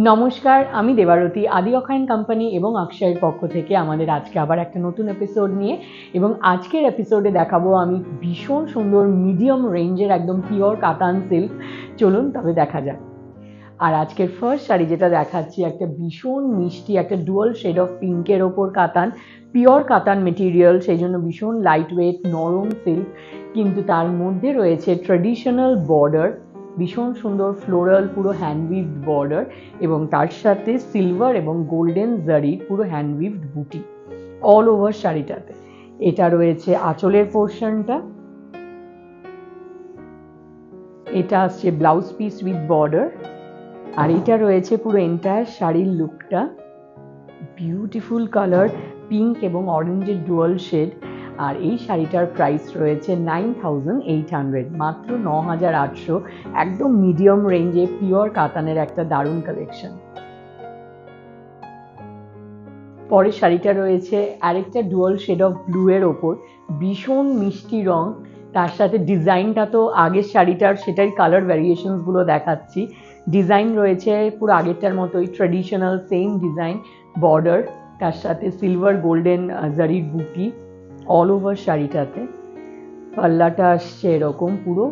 নমস্কার, আমি দেবারতী আদি অক্ষয়ন কোম্পানি এবং অক্ষয়ের পক্ষ থেকে আমাদের আজকে আবার একটা নতুন এপিসোড নিয়ে এবং আজকের এপিসোডে দেখাবো আমি ভীষণ সুন্দর মিডিয়াম রেঞ্জের একদম পিওর কাতান সিল্ক। চলুন তবে দেখা যাক। আর আজকের ফার্স্ট শাড়ি যেটা দেখাচ্ছি একটা ভীষণ মিষ্টি একটা ডুয়াল শেড অফ পিঙ্কের ওপর কাতান, পিওর কাতান মেটেরিয়াল, সেই জন্য ভীষণ লাইট ওয়েট নরম সিল্ক, কিন্তু তার মধ্যে রয়েছে ট্র্যাডিশনাল বর্ডার, ভীষণ সুন্দর ফ্লোরাল পুরো হ্যান্ডউইভড বর্ডার এবং তার সাথে সিলভার এবং গোল্ডেন জারি পুরো হ্যান্ডউইভড বুটি অল ওভার শাড়িটাতে। এটা রয়েছে আঁচলের পোর্শনটা, এটা আসছে ব্লাউজ পিস উইথ বর্ডার, আর এটা রয়েছে পুরো এন্টায়ার শাড়ির লুকটা। বিউটিফুল কালার, পিঙ্ক এবং অরেঞ্জের ডুয়াল শেড। আর এই শাড়িটার প্রাইস রয়েছে 9,800, মাত্র 9,800। একদম মিডিয়াম রেঞ্জে পিওর কাতানের একটা দারুণ কালেকশন। পরের শাড়িটা রয়েছে আরেকটা ডুয়াল শেড অফ ব্লু এর ওপর, ভীষণ মিষ্টি রং, তার সাথে ডিজাইনটা তো আগের শাড়িটার সেটাই কালার ভ্যারিয়েশনসগুলো দেখাচ্ছি। ডিজাইন রয়েছে পুরো আগেরটার মতোই ট্র্যাডিশনাল সেম ডিজাইন, বর্ডার, তার সাথে সিলভার গোল্ডেন জারির বুটি অল ওভার শাড়িটাতে। পাল্লাটা আসছে এরকম, পুরো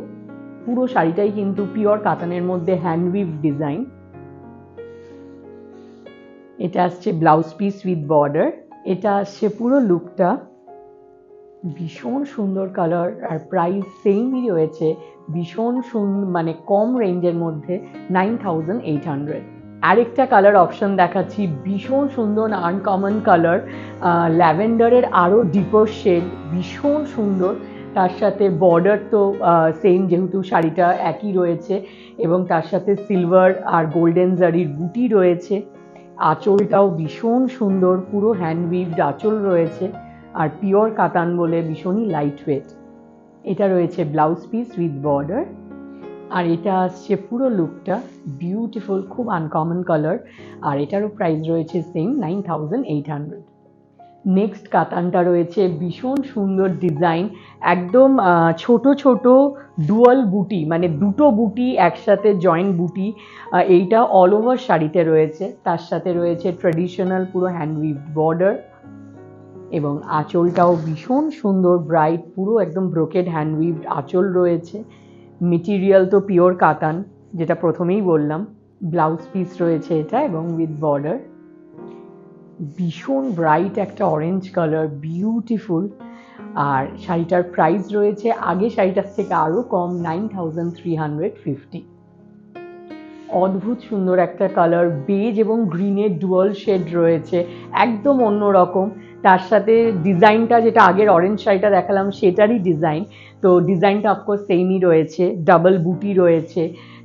পুরো শাড়িটাই কিন্তু পিওর কাতানের মধ্যে হ্যান্ডউইভ ডিজাইন। এটা আসছে ব্লাউজ পিস উইথ বর্ডার, এটা আসছে পুরো লুকটা। ভীষণ সুন্দর কালার আর প্রাইস সেমই রয়েছে, ভীষণ মানে কম রেঞ্জের মধ্যে 9,800। আরেকটা কালার অপশন দেখাচ্ছি, ভীষণ সুন্দর আনকমন কালার, ল্যাভেন্ডারের আরও ডিপার শেড, ভীষণ সুন্দর। তার সাথে বর্ডার তো সেম, যেহেতু শাড়িটা একই রয়েছে, এবং তার সাথে সিলভার আর গোল্ডেন জারির বুটি রয়েছে। আঁচলটাও ভীষণ সুন্দর, পুরো হ্যান্ডউইভড আঁচল রয়েছে, আর পিওর কাতান বলে ভীষণই লাইট ওয়েট। এটা রয়েছে ব্লাউজ পিস উইথ বর্ডার, আর এটা আসছে পুরো লুকটা। বিউটিফুল, খুব আনকমন কালার, আর এটারও প্রাইস রয়েছে সেম 9,800। নেক্সট কাতানটা রয়েছে ভীষণ সুন্দর ডিজাইন, একদম ছোট ছোট ডুয়াল বুটি, মানে দুটো বুটি একসাথে জয়েন্ট বুটি, এইটা অল ওভার শাড়িতে রয়েছে। তার সাথে রয়েছে ট্র্যাডিশনাল পুরো হ্যান্ডউইভড বর্ডার, এবং আঁচলটাও ভীষণ সুন্দর ব্রাইট, পুরো একদম ব্রোকেড হ্যান্ডউইভড আঁচল রয়েছে। মেটেরিয়াল তো পিওর কাতান, যেটা প্রথমেই বললাম। ব্লাউজ পিস রয়েছে এটা এবং উইথ বর্ডার। ভীষণ ব্রাইট একটা অরেঞ্জ কালার, বিউটিফুল। আর শাড়িটার প্রাইস রয়েছে আগে শাড়িটার থেকে আরও কম, 9,350। অদ্ভুত সুন্দর একটা কালার, বেজ এবং গ্রিনের ডুয়াল শেড রয়েছে, একদম অন্যরকম। তার সাথে ডিজাইনটা যেটা আগের অরেঞ্জ শাড়িটা দেখালাম সেটারই ডিজাইন, তো ডিজাইনটা অফকোর্স সেমই রয়েছে, ডাবল বুটি রয়েছে,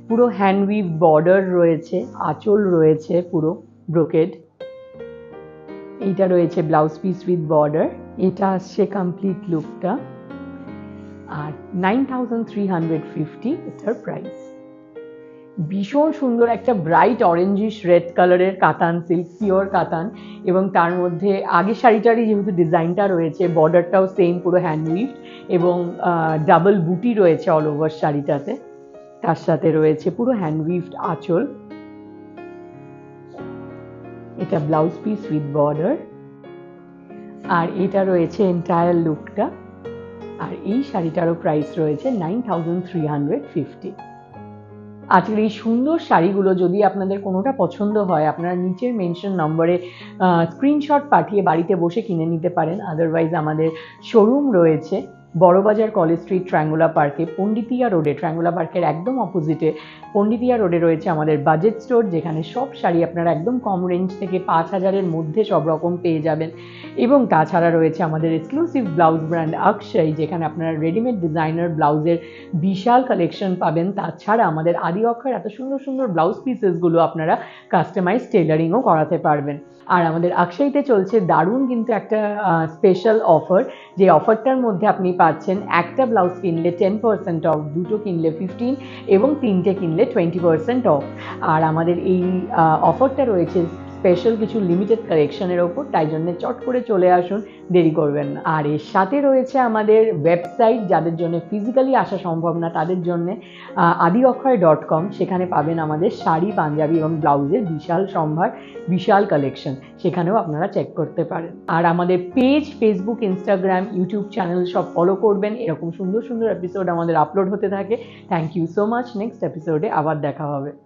পুরো হ্যান্ডউইভ বর্ডার রয়েছে, আঁচল রয়েছে পুরো ব্রোকেড। এইটা রয়েছে ব্লাউজ পিস উইথ বর্ডার, এটা আসছে কমপ্লিট লুকটা। আর 9,350 এটার প্রাইস। ভীষণ সুন্দর একটা ব্রাইট অরেঞ্জিশ রেড কালারের কাতান সিল্ক, পিওর কাতান, এবং তার মধ্যে আগের শাড়িটারই যেহেতু ডিজাইনটা রয়েছে, বর্ডারটাও সেম পুরো হ্যান্ডউইভ, এবং ডাবল বুটি রয়েছে অল ওভার শাড়িটাতে। তার সাথে রয়েছে পুরো হ্যান্ডউইভড আঁচল। এটা ব্লাউজ পিস উইথ বর্ডার, আর এটা রয়েছে এন্টায়ার লুকটা। আর এই শাড়িটারও প্রাইস রয়েছে 9,350। আজকের এই সুন্দর শাড়িগুলো যদি আপনাদের কোনোটা পছন্দ হয়, আপনারা নিচের মেনশন নম্বরে স্ক্রিনশট পাঠিয়ে বাড়িতে বসে কিনে নিতে পারেন। আদারওয়াইজ আমাদের শোরুম রয়েছে বড়বাজার কলেজ স্ট্রিট ট্রায়াঙ্গুলার পার্কে, পণ্ডিতিয়া রোডে, ট্রায়াঙ্গুলার পার্কের একদম অপোজিটে পণ্ডিতিয়া রোডে রয়েছে আমাদের বাজেট স্টোর, যেখানে সব শাড়ি আপনারা একদম কম রেঞ্জ থেকে 5,000-এর মধ্যে সব রকম পেয়ে যাবেন। এবং তাছাড়া রয়েছে আমাদের এক্সক্লুসিভ ব্লাউজ ব্র্যান্ড অক্ষয়, যেখানে আপনারা রেডিমেড ডিজাইনার ব্লাউজের বিশাল কালেকশন পাবেন। তাছাড়া আমাদের আদি অক্ষয়ের এত সুন্দর সুন্দর ব্লাউজ পিসেসগুলো আপনারা কাস্টমাইজ টেলারিংও করাতে পারবেন। আর আমাদের অক্ষয়তে চলছে দারুণ কিন্তু একটা স্পেশাল অফার, যে অফারটার মধ্যে আপনি পাচ্ছেন একটা ব্লাউজ কিনলে 10% অফ, দুটো কিনলে 15, এবং তিনটে কিনলে 20% অফ। আর আমাদের এই অফারটা রয়েছে স্পেশাল কিছু লিমিটেড কালেকশনের ওপর, তাই জন্য চট করে চলে আসুন, দেরি করবেন না। আর এর সাথে রয়েছে আমাদের ওয়েবসাইট, যাদের জন্য ফিজিক্যালি আসা সম্ভব না তাদের জন্য adiokhoy.com, সেখানে পাবেন আমাদের শাড়ি, পাঞ্জাবি এবং ব্লাউজের বিশাল সম্ভার, বিশাল কালেকশন, সেখানেও আপনারা চেক করতে পারেন। আর আমাদের page, Facebook, Instagram, YouTube channel সব ফলো করবেন, এরকম সুন্দর সুন্দর এপিসোড আমাদের আপলোড হতে থাকে। Thank you so much. Next এপিসোডে আবার দেখা হবে।